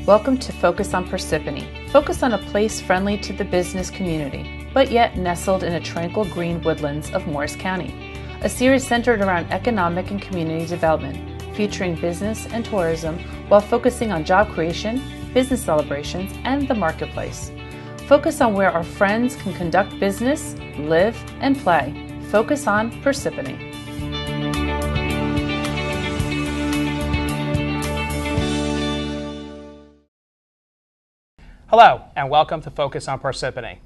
Welcome to Focus on Parsippany. Focus on a place friendly to the business community, but yet nestled in a tranquil green woodlands of Morris County. A series centered around economic and community development, featuring business and tourism while focusing on job creation, business celebrations, and the marketplace. Focus on where our friends can conduct business, live, and play. Focus on Parsippany. Hello, and welcome to Focus on Parsippany.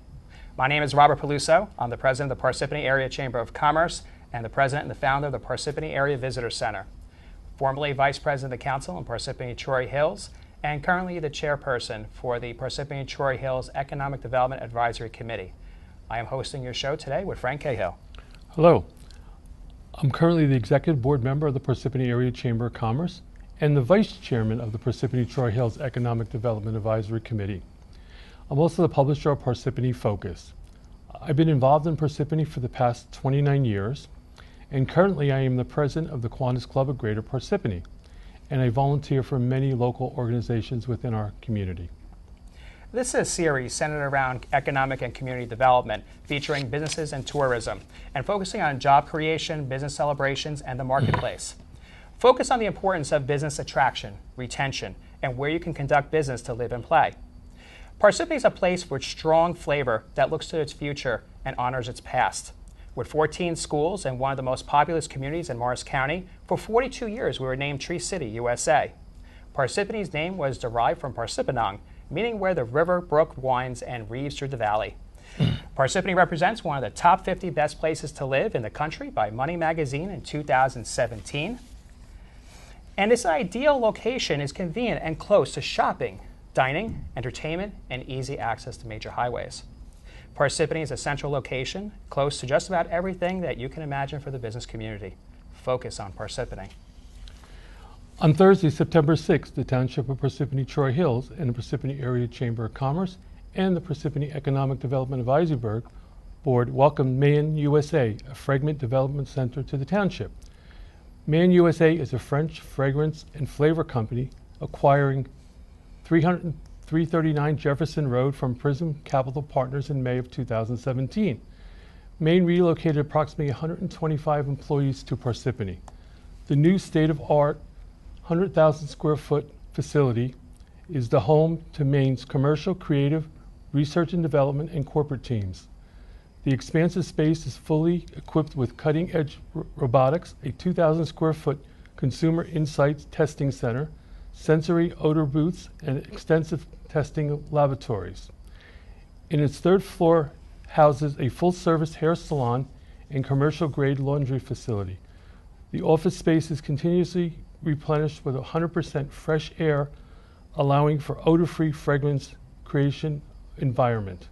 My name is Robert Peluso. I'm the president of the Parsippany Area Chamber of Commerce and the president and the founder of the Parsippany Area Visitor Center. Formerly vice president of the council in Parsippany-Troy Hills, and currently the chairperson for the Parsippany-Troy Hills Economic Development Advisory Committee. I am hosting your show today with Frank Cahill. Hello. I'm currently the executive board member of the Parsippany Area Chamber of Commerce and the vice chairman of the Parsippany-Troy Hills Economic Development Advisory Committee. I'm also the publisher of Parsippany Focus. I've been involved in Parsippany for the past 29 years, and currently I am the president of the Kiwanis Club of Greater Parsippany, and I volunteer for many local organizations within our community. This is a series centered around economic and community development, featuring businesses and tourism, and focusing on job creation, business celebrations, and the marketplace. Focus on the importance of business attraction, retention, and where you can conduct business to live and play. Parsippany is a place with strong flavor that looks to its future and honors its past. With 14 schools and one of the most populous communities in Morris County, for 42 years we were named Tree City, USA. Parsippany's name was derived from Parsippany, meaning where the river, brook winds and weaves through the valley. Parsippany represents one of the top 50 best places to live in the country by Money Magazine in 2017. And this ideal location is convenient and close to shopping, dining, entertainment, and easy access to major highways. Parsippany is a central location, close to just about everything that you can imagine for the business community. Focus on Parsippany. On Thursday, September 6th, the Township of Parsippany-Troy Hills and the Parsippany Area Chamber of Commerce and the Parsippany Economic Development Advisory Board welcomed Man USA, a fragrance development center, to the township. Man USA is a French fragrance and flavor company acquiring 339 Jefferson Road from Prism Capital Partners in May of 2017. Maine relocated approximately 125 employees to Parsippany. The new state-of-art 100,000 square foot facility is the home to Maine's commercial, creative, research and development, and corporate teams. The expansive space is fully equipped with cutting-edge robotics, a 2,000 square foot consumer insights testing center, sensory odor booths, and extensive testing laboratories. In its third floor houses a full-service hair salon and commercial-grade laundry facility. The office space is continuously replenished with 100% fresh air, allowing for odor-free fragrance creation environment.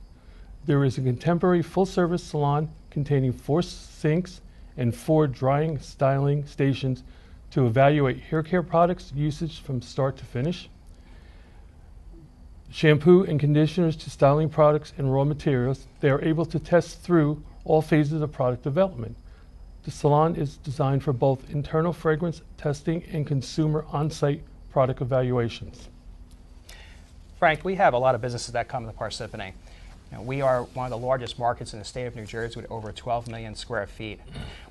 There is a contemporary full-service salon containing 4 sinks and 4 drying styling stations to evaluate hair care products usage from start to finish, shampoo and conditioners to styling products and raw materials. They are able to test through all phases of product development. The salon is designed for both internal fragrance testing and consumer on-site product evaluations. Frank, we have a lot of businesses that come to Parsippany. We are one of the largest markets in the state of New Jersey with over 12 million square feet.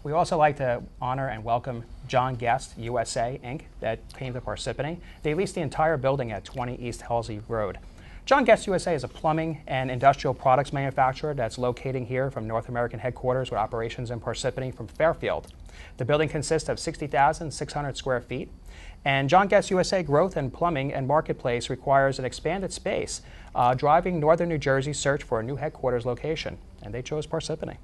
We also like to honor and welcome John Guest USA, Inc., that came to Parsippany. They leased the entire building at 20 East Halsey Road. John Guest USA is a plumbing and industrial products manufacturer that's locating here from North American headquarters with operations in Parsippany from Fairfield. The building consists of 60,600 square feet. And John Guest USA growth in plumbing and marketplace requires an expanded space, driving Northern New Jersey's search for a new headquarters location, and they chose Parsippany.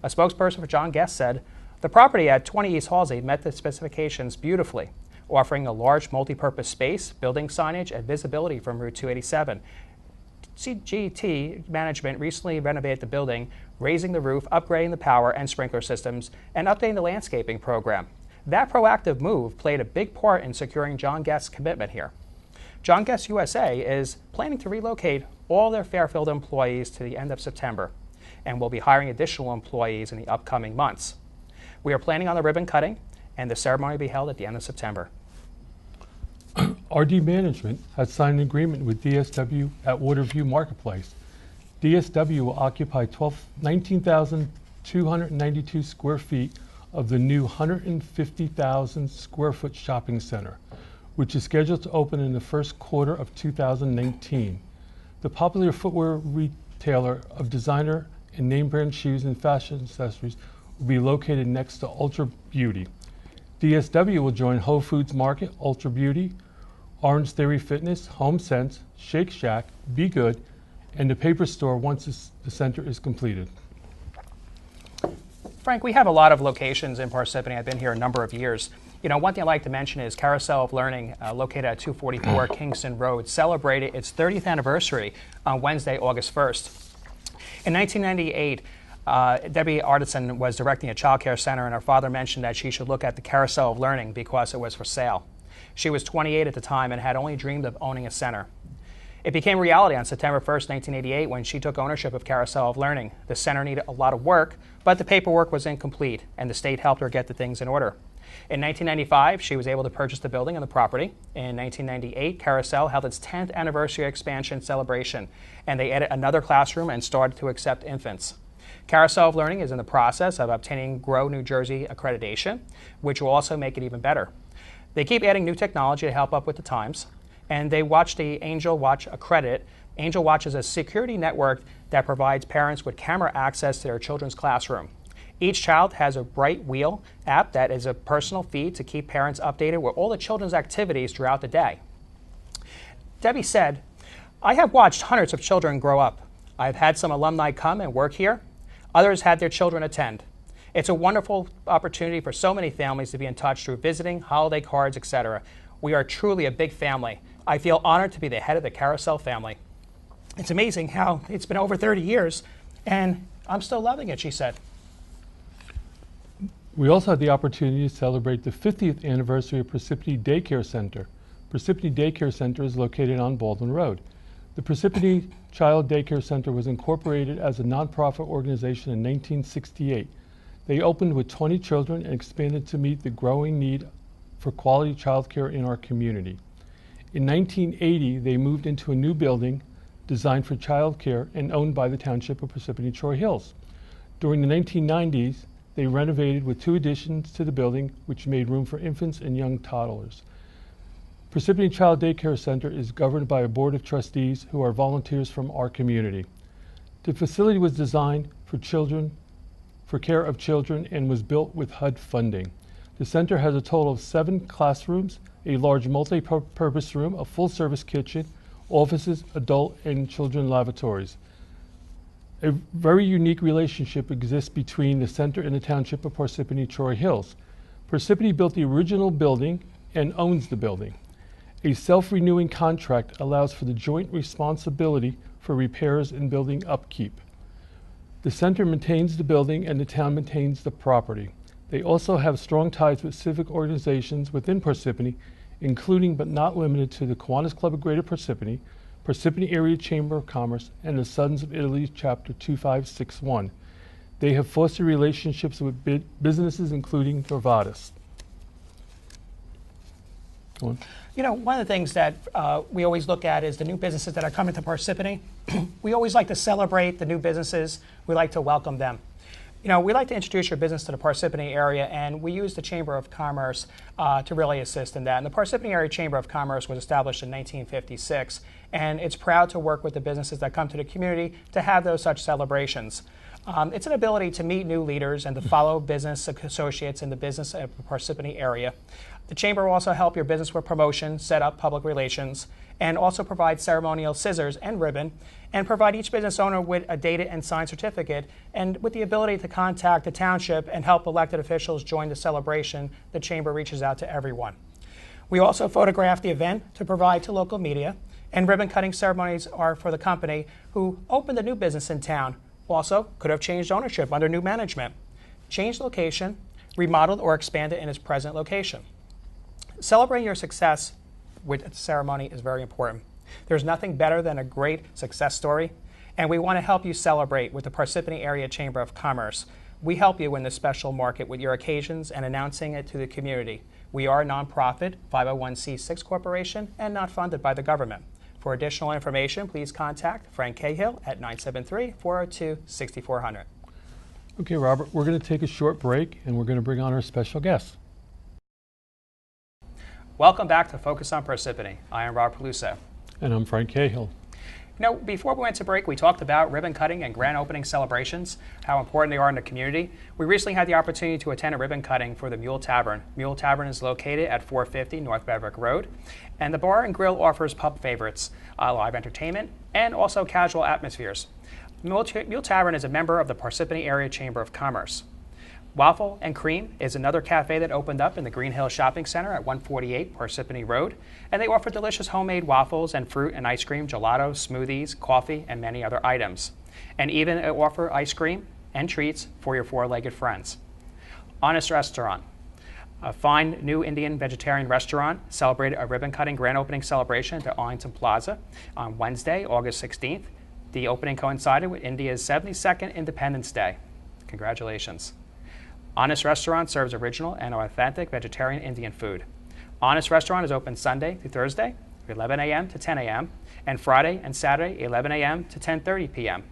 A spokesperson for John Guest said, "The property at 20 East Halsey met the specifications beautifully, offering a large multi-purpose space, building signage, and visibility from Route 287. CGT management recently renovated the building, raising the roof, upgrading the power and sprinkler systems, and updating the landscaping program. That proactive move played a big part in securing John Guest's commitment here. John Guest USA is planning to relocate all their Fairfield employees to the end of September and will be hiring additional employees in the upcoming months. We are planning on the ribbon cutting, and the ceremony will be held at the end of September." RD Management has signed an agreement with DSW at Waterview Marketplace. DSW will occupy 19,292 square feet of the new 150,000 square foot shopping center, which is scheduled to open in the first quarter of 2019. The popular footwear retailer of designer and name brand shoes and fashion accessories will be located next to Ultra Beauty. DSW will join Whole Foods Market, Ultra Beauty, Orange Theory Fitness, Home Sense, Shake Shack, Be Good, and the paper store once the center is completed. Frank, we have a lot of locations in Parsippany. I've been here a number of years. You know, one thing I'd like to mention is Carousel of Learning, located at 244 Kingston Road, celebrated its 30th anniversary on Wednesday, August 1st. In 1998, Debbie Artisan was directing a child care center, and her father mentioned that she should look at the Carousel of Learning because it was for sale. She was 28 at the time and had only dreamed of owning a center. It became reality on September 1st, 1988, when she took ownership of Carousel of Learning. The center needed a lot of work, but the paperwork was incomplete, and the state helped her get the things in order. In 1995, she was able to purchase the building and the property. In 1998, Carousel held its 10th anniversary expansion celebration, and they added another classroom and started to accept infants. Carousel of Learning is in the process of obtaining Grow New Jersey accreditation, which will also make it even better. They keep adding new technology to help up with the times, and they watch the Angel Watch Accredit. Angel Watch is a security network that provides parents with camera access to their children's classroom. Each child has a Bright Wheel app that is a personal feed to keep parents updated with all the children's activities throughout the day. Debbie said, "I have watched hundreds of children grow up. I've had some alumni come and work here. Others had their children attend. It's a wonderful opportunity for so many families to be in touch through visiting, holiday cards, etc. We are truly a big family. I feel honored to be the head of the Carousel family." It's amazing how it's been over 30 years, and I'm still loving it, she said. We also had the opportunity to celebrate the 50th anniversary of Parsippany Daycare Center. Parsippany Daycare Center is located on Baldwin Road. The Parsippany Child Daycare Center was incorporated as a nonprofit organization in 1968. They opened with 20 children and expanded to meet the growing need for quality child care in our community. In 1980, they moved into a new building designed for child care and owned by the Township of Parsippany Troy Hills. During the 1990s, they renovated with 2 additions to the building, which made room for infants and young toddlers. Parsippany Child Daycare Center is governed by a board of trustees who are volunteers from our community. The facility was designed for care of children, and was built with HUD funding. The center has a total of 7 classrooms, a large multi-purpose room, a full-service kitchen, offices, adult and children lavatories. A very unique relationship exists between the center and the Township of Parsippany Troy Hills. Parsippany built the original building and owns the building. A self-renewing contract allows for the joint responsibility for repairs and building upkeep. The center maintains the building and the town maintains the property. They also have strong ties with civic organizations within Parsippany, including but not limited to the Kiwanis Club of Greater Parsippany, Parsippany Area Chamber of Commerce, and the Sons of Italy Chapter 2561. They have fostered relationships with businesses including Dorvadas. Go on. You know, one of the things that we always look at is the new businesses that are coming to Parsippany. We always like to celebrate the new businesses. We like to welcome them. You know, we like to introduce your business to the Parsippany area, and we use the Chamber of Commerce to really assist in that. And the Parsippany Area Chamber of Commerce was established in 1956, and it's proud to work with the businesses that come to the community to have those such celebrations. It's an ability to meet new leaders and to follow business associates in the business of the Parsippany area. The Chamber will also help your business with promotion, set up public relations, and also provide ceremonial scissors and ribbon, and provide each business owner with a dated and signed certificate, and with the ability to contact the township and help elected officials join the celebration. The Chamber reaches out to everyone. We also photograph the event to provide to local media, and ribbon cutting ceremonies are for the company who opened a new business in town. Also, could have changed ownership under new management, changed location, remodeled or expanded in its present location. Celebrating your success with a ceremony is very important. There's nothing better than a great success story, and we want to help you celebrate with the Parsippany Area Chamber of Commerce. We help you in this special market with your occasions and announcing it to the community. We are a nonprofit 501c6 corporation and not funded by the government. For additional information, please contact Frank Cahill at 973-402-6400. Okay, Robert, we're going to take a short break and we're going to bring on our special guest. Welcome back to Focus on Parsippany. I am Rob Peluso. And I'm Frank Cahill. You know, before we went to break, we talked about ribbon cutting and grand opening celebrations, how important they are in the community. We recently had the opportunity to attend a ribbon cutting for the Mule Tavern. Mule Tavern is located at 450 North Beverick Road, and the bar and grill offers pub favorites, live entertainment, and also casual atmospheres. Mule Tavern is a member of the Parsippany Area Chamber of Commerce. Waffle and Cream is another cafe that opened up in the Green Hill Shopping Center at 148 Parsippany Road, and they offer delicious homemade waffles and fruit and ice cream, gelato, smoothies, coffee, and many other items. And even offer ice cream and treats for your four-legged friends. Honest Restaurant, a fine new Indian vegetarian restaurant, celebrated a ribbon-cutting grand opening celebration at Arlington Plaza on Wednesday, August 16th. The opening coincided with India's 72nd Independence Day. Congratulations. Honest Restaurant serves original and authentic vegetarian Indian food. Honest Restaurant is open Sunday through Thursday, 11 a.m. to 10 a.m., and Friday and Saturday, 11 a.m. to 10:30 p.m.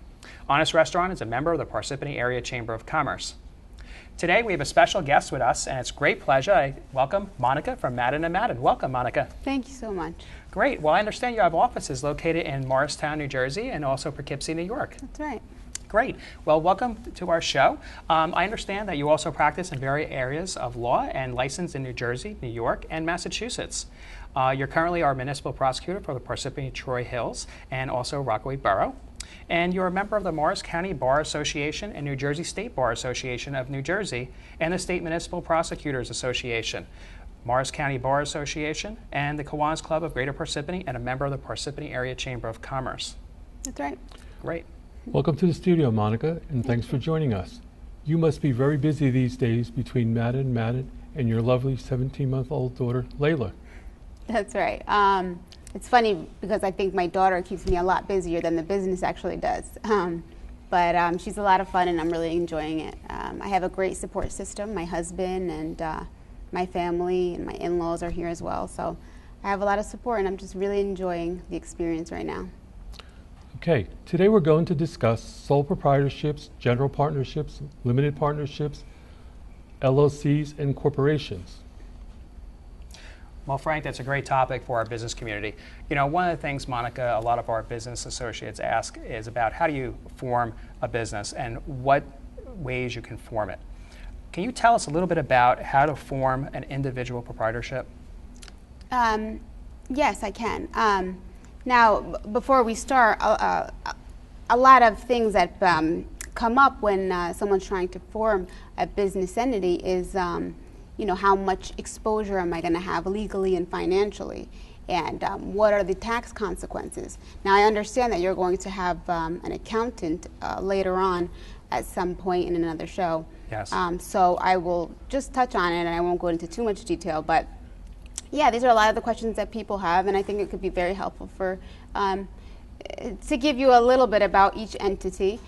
Honest Restaurant is a member of the Parsippany Area Chamber of Commerce. Today, we have a special guest with us, and it's a great pleasure. I welcome Monica from Madden & Madden. Welcome, Monica. Thank you so much. Great. Well, I understand you have offices located in Morristown, New Jersey, and also Poughkeepsie, New York. That's right. Great. Well, welcome to our show. I understand that you also practice in various areas of law and licensed in New Jersey, New York, and Massachusetts. You're currently our municipal prosecutor for the Parsippany Troy Hills and also Rockaway Borough. And you're a member of the Morris County Bar Association and New Jersey State Bar Association of New Jersey and the State Municipal Prosecutors Association, Morris County Bar Association, and the Kiwanis Club of Greater Parsippany, and a member of the Parsippany Area Chamber of Commerce. That's right. Great. Welcome to the studio, Monica, and thanks for joining us. You must be very busy these days between Madden and your lovely 17-month-old daughter, Layla. That's right. It's funny because I think my daughter keeps me a lot busier than the business actually does. But she's a lot of fun and I'm really enjoying it. I have a great support system. My husband and my family and my in-laws are here as well. So I have a lot of support and I'm just really enjoying the experience right now. Okay, today we're going to discuss sole proprietorships, general partnerships, limited partnerships, LLCs, and corporations. Well, Frank, that's a great topic for our business community. You know, one of the things, Monica, a lot of our business associates ask is about how do you form a business and what ways you can form it. Can you tell us a little bit about how to form an individual proprietorship? Yes, I can. Now, before we start, a lot of things that come up when someone's trying to form a business entity is, you know, how much exposure am I going to have legally and financially, and what are the tax consequences? Now, I understand that you're going to have an accountant later on at some point in another show. Yes. So I will just touch on it, and I won't go into too much detail, but yeah, these are a lot of the questions that people have, and I think it could be very helpful for to give you a little bit about each entity.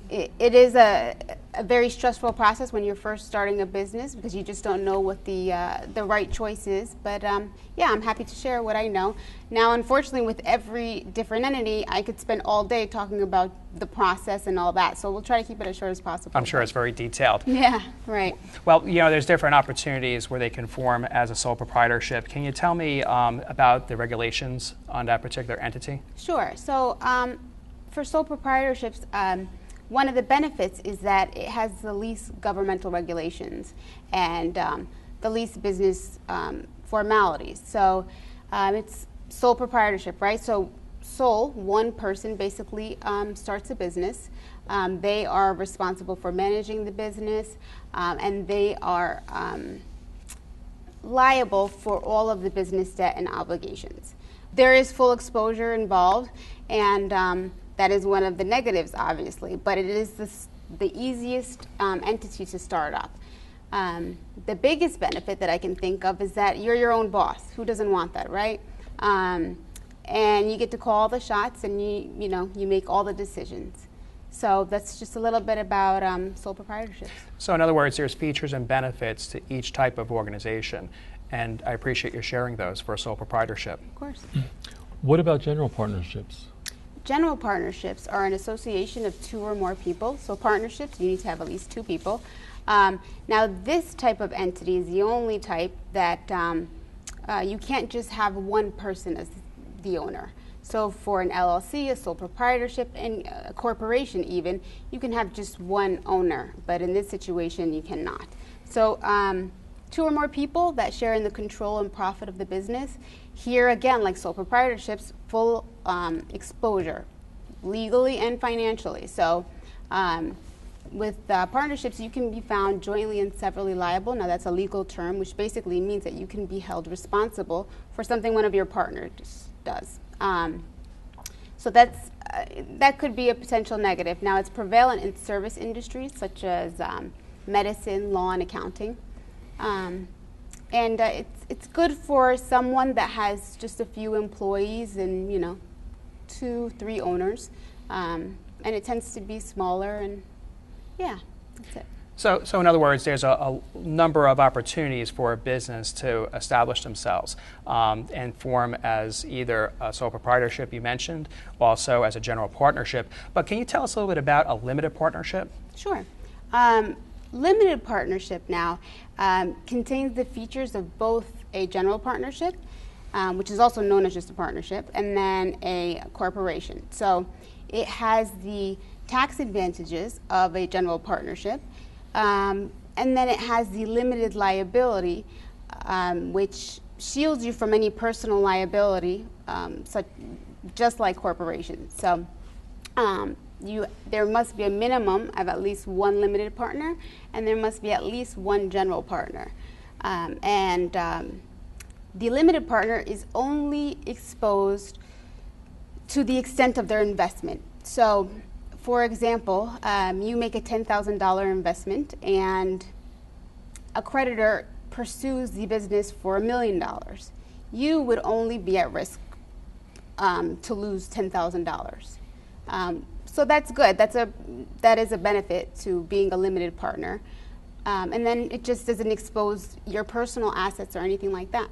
It is a very stressful process when you're first starting a business because you just don't know what the right choice is. But yeah, I'm happy to share what I know. Now, unfortunately, with every different entity, I could spend all day talking about the process and all that. So we'll try to keep it as short as possible. I'm sure it's very detailed. Yeah, right. Well, you know, there's different opportunities where they can form as a sole proprietorship. Can you tell me about the regulations on that particular entity? Sure. So for sole proprietorships, one of the benefits is that it has the least governmental regulations and the least business formalities. So it's sole proprietorship, right? So sole, one person basically starts a business. They are responsible for managing the business and they are liable for all of the business debt and obligations. There is full exposure involved, and that is one of the negatives, obviously, but it is the easiest entity to start up. The biggest benefit that I can think of is that you're your own boss. Who doesn't want that, right? And you get to call the shots, and you make all the decisions. So that's just a little bit about sole proprietorships. So in other words, there's features and benefits to each type of organization, and I appreciate you sharing those for a sole proprietorship. Of course. What about general partnerships? General partnerships are an association of 2 or more people. So partnerships, you need to have at least 2 people. Now this type of entity is the only type that you can't just have one person as the owner. So for an LLC, a sole proprietorship, and a corporation even, you can have just one owner, but in this situation you cannot. So 2 or more people that share in the control and profit of the business. Here again, like sole proprietorships, full exposure, legally and financially. So with partnerships, you can be found jointly and severally liable. Now that's a legal term, which basically means that you can be held responsible for something one of your partners does. So that could be a potential negative. Now it's prevalent in service industries such as medicine, law, and accounting. And it's good for someone that has just a few employees and 2, 3 owners, and it tends to be smaller, and yeah, that's it. So in other words, there's a number of opportunities for a business to establish themselves and form as either a sole proprietorship you mentioned, also as a general partnership. But can you tell us a little bit about a limited partnership? Sure. Limited partnership now contains the features of both a general partnership, which is also known as just a partnership, and then a corporation. So it has the tax advantages of a general partnership, and then it has the limited liability, which shields you from any personal liability, just like corporations. So there must be a minimum of at least 1 limited partner, and there must be at least 1 general partner. The limited partner is only exposed to the extent of their investment. So, for example, you make a $10,000 investment, and a creditor pursues the business for $1 million. You would only be at risk to lose $10,000. So that's good. That is a benefit to being a limited partner. And then it just doesn't expose your personal assets or anything like that.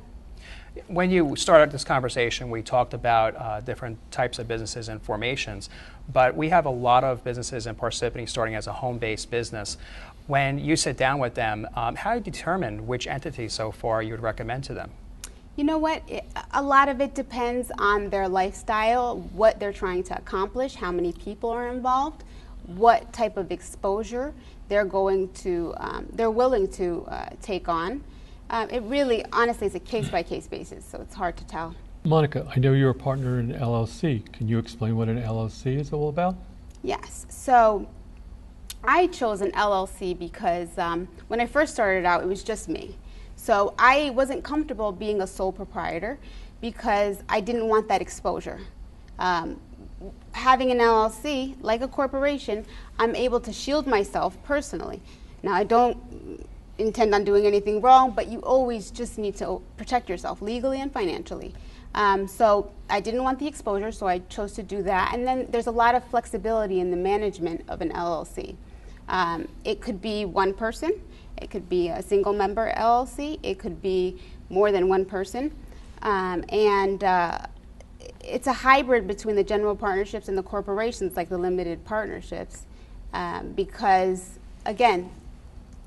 When you started this conversation, we talked about different types of businesses and formations, but we have a lot of businesses in Parsippany starting as a home-based business. When you sit down with them, how do you determine which entity so far you would recommend to them? You know what? A lot of it depends on their lifestyle, what they're trying to accomplish, how many people are involved, what type of exposure they're willing to take on. It really, honestly, is a case-by-case basis, so it's hard to tell. Monica, I know you're a partner in an LLC. Can you explain what an LLC is all about? Yes. So I chose an LLC because when I first started out, it was just me. So I wasn't comfortable being a sole proprietor because I didn't want that exposure. Having an LLC, like a corporation, I'm able to shield myself personally. Now, I don't intend on doing anything wrong, but you always just need to protect yourself legally and financially. So I didn't want the exposure, so I chose to do that. And then there's a lot of flexibility in the management of an LLC. It could be one person. It could be a single member LLC. It could be more than one person. It's a hybrid between the general partnerships and the corporations, like the limited partnerships, because, again,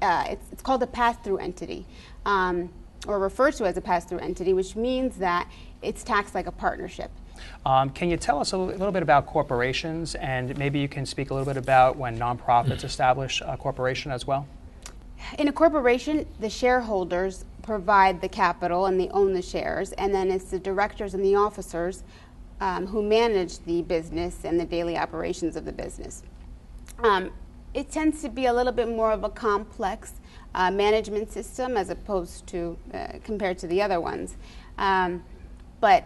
it's called a pass-through entity, or referred to as a pass-through entity, which means that it's taxed like a partnership. Can you tell us a little bit about corporations, and maybe you can speak a little bit about when nonprofits establish a corporation as well? In a corporation, the shareholders provide the capital and they own the shares, and then it's the directors and the officers who manage the business and the daily operations of the business. It tends to be a little bit more of a complex management system as opposed to compared to the other ones. But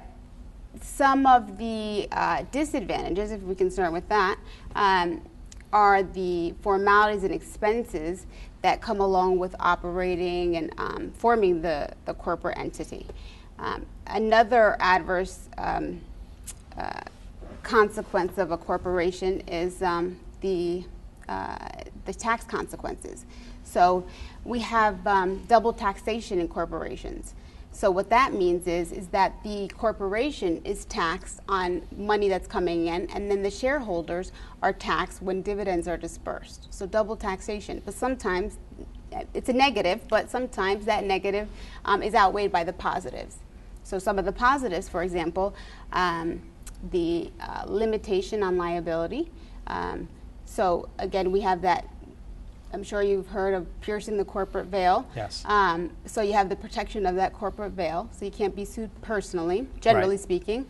some of the disadvantages, if we can start with that, are the formalities and expenses that come along with operating and forming the corporate entity. Another adverse consequence of a corporation is the tax consequences. So we have double taxation in corporations. So what that means is that the corporation is taxed on money that's coming in, and then the shareholders are taxed when dividends are dispersed. So double taxation. But sometimes it's a negative, but sometimes that negative is outweighed by the positives. So some of the positives, for example, the limitation on liability. So again, we have that. I'm sure you've heard of piercing the corporate veil. Yes. So you have the protection of that corporate veil, so you can't be sued personally, generally Right. speaking.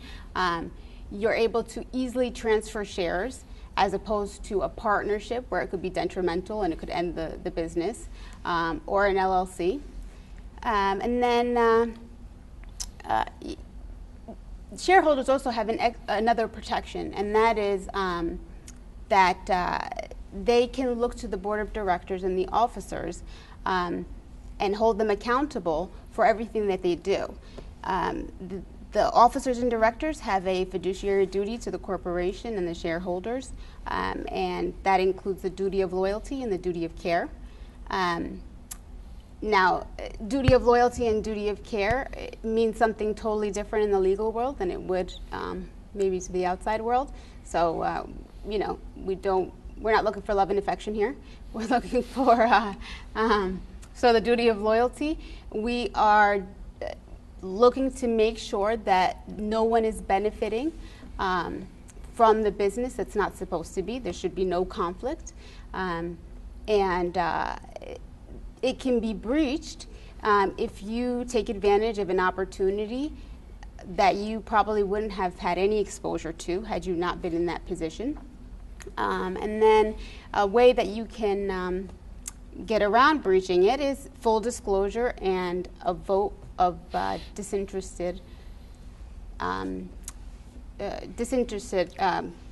You're able to easily transfer shares as opposed to a partnership where it could be detrimental and it could end the business, or an LLC. And then shareholders also have another protection, and that is that they can look to the board of directors and the officers and hold them accountable for everything that they do. The officers and directors have a fiduciary duty to the corporation and the shareholders, and that includes the duty of loyalty and the duty of care. Now, duty of loyalty and duty of care means something totally different in the legal world than it would maybe to the outside world. So, you know, we're not looking for love and affection here. We're looking for, so the duty of loyalty, we are looking to make sure that no one is benefiting from the business that's not supposed to be. There should be no conflict. And it can be breached if you take advantage of an opportunity that you probably wouldn't have had any exposure to had you not been in that position. And then a way that you can get around breaching it is full disclosure and a vote of disinterested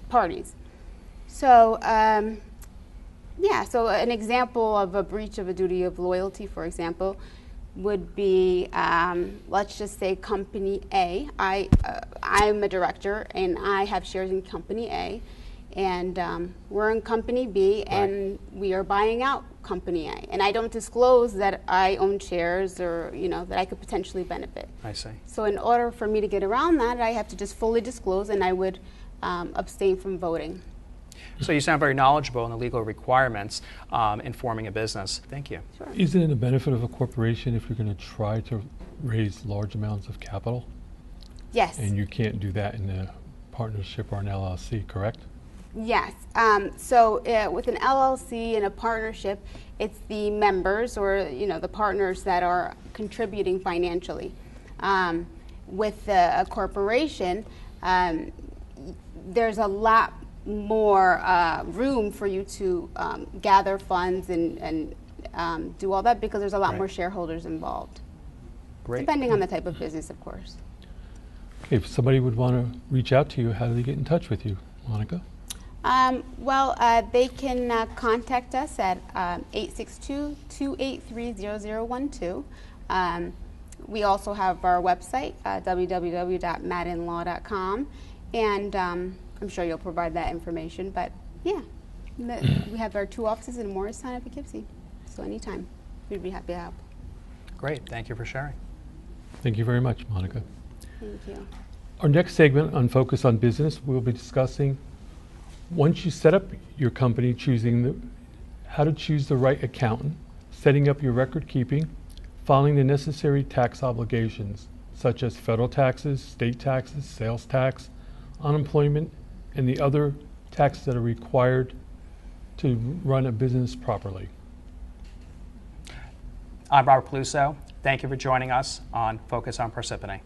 parties. So yeah, so an example of a breach of a duty of loyalty, for example, would be, let's just say Company A. I'm a director and I have shares in Company A, and we're in Company B, and we are buying out Company A. And I don't disclose that I own shares or, you know, that I could potentially benefit. I see. So in order for me to get around that, I have to just fully disclose, and I would abstain from voting. So you sound very knowledgeable in the legal requirements in forming a business. Thank you. Sure. Isn't it a benefit of a corporation if you're going to try to raise large amounts of capital? Yes. And you can't do that in a partnership or an LLC, correct? Yes. So with an LLC and a partnership, it's the members or, you know, the partners that are contributing financially. With a corporation, there's a lot more room for you to gather funds and do all that, because there's a lot more shareholders involved. Great. Depending on the type of business, of course. If somebody would want to reach out to you, how do they get in touch with you, Monica? Well, they can contact us at 862-283-0012. We also have our website, www.maddenlaw.com, and I'm sure you'll provide that information. But yeah, we have our 2 offices in Morristown and Poughkeepsie, so anytime we'd be happy to help. Great. Thank you for sharing. Thank you very much, Monica. Thank you. Our next segment on Focus on Business, we'll be discussing once you set up your company, how to choose the right accountant, setting up your record keeping, filing the necessary tax obligations, such as federal taxes, state taxes, sales tax, unemployment, and the other taxes that are required to run a business properly. I'm Robert Peluso. Thank you for joining us on Focus on Parsippany.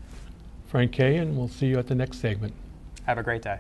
Frank Kay, and we'll see you at the next segment. Have a great day.